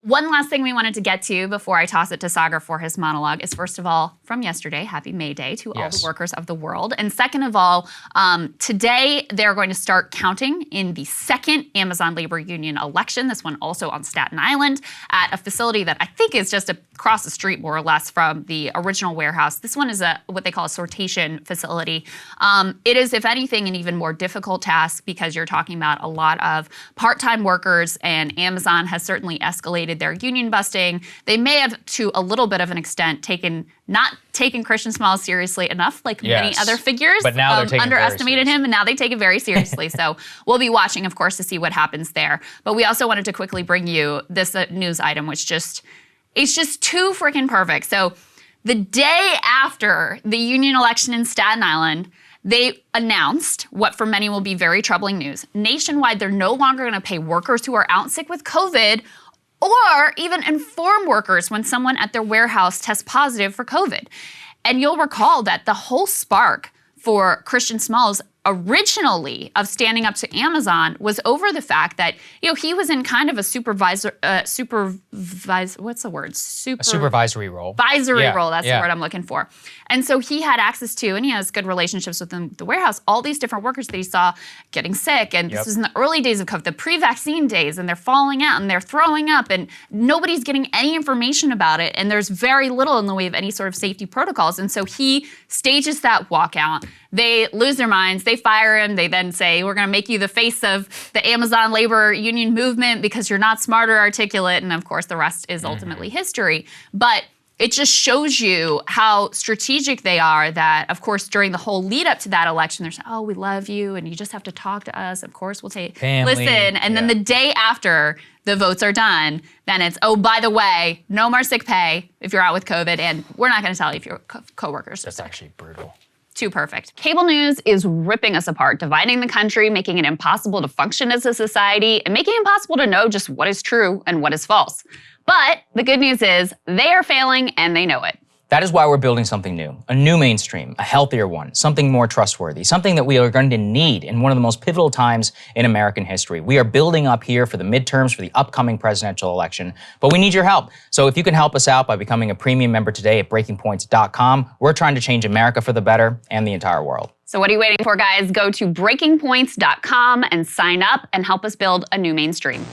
One last thing we wanted to get to before I toss it to Saagar for his monologue is, first of all, from yesterday, happy May Day to all the workers of the world. And second of all, today they're going to start counting in the second Amazon Labor Union election, this one also on Staten Island, at a facility that I think is just across the street, more or less, from the original warehouse. This one is what they call a sortation facility. It is, if anything, an even more difficult task because you're talking about a lot of part-time workers, and Amazon has certainly escalated their union busting. They may have, to a little bit of an extent, not taken Christian Smalls seriously enough, like many other figures. But now they're taking underestimated him, and now they take it very seriously. So we'll be watching, of course, to see what happens there. But we also wanted to quickly bring you this news item, which it's just too freaking perfect. So the day after the union election in Staten Island, they announced what for many will be very troubling news. Nationwide, they're no longer going to pay workers who are out sick with COVID or even inform workers when someone at their warehouse tests positive for COVID. And you'll recall that the whole spark for Christian Smalls originally of standing up to Amazon was over the fact that, he was in kind of a supervisory role. Supervisory role, that's the word I'm looking for. And so he had access to, and he has good relationships with the warehouse, all these different workers that he saw getting sick. And this was in the early days of COVID, the pre-vaccine days, and they're falling out and they're throwing up and nobody's getting any information about it. And there's very little in the way of any sort of safety protocols. And so he stages that walkout. They lose their minds. They fire him. They then say, we're going to make you the face of the Amazon labor union movement because you're not smart or articulate. And of course, the rest is ultimately history. But it just shows you how strategic they are that, of course, during the whole lead up to that election, they're saying, oh, we love you and you just have to talk to us. Of course, we'll listen. And then the day after the votes are done, then it's, oh, by the way, no more sick pay if you're out with COVID, and we're not going to tell you if your coworkers are sick. That's actually brutal. Too perfect. Cable news is ripping us apart, dividing the country, making it impossible to function as a society, and making it impossible to know just what is true and what is false. But the good news is they are failing and they know it. That is why we're building something new, a new mainstream, a healthier one, something more trustworthy, something that we are going to need in one of the most pivotal times in American history. We are building up here for the midterms, for the upcoming presidential election, but we need your help. So if you can help us out by becoming a premium member today at breakingpoints.com, we're trying to change America for the better and the entire world. So what are you waiting for, guys? Go to breakingpoints.com and sign up and help us build a new mainstream.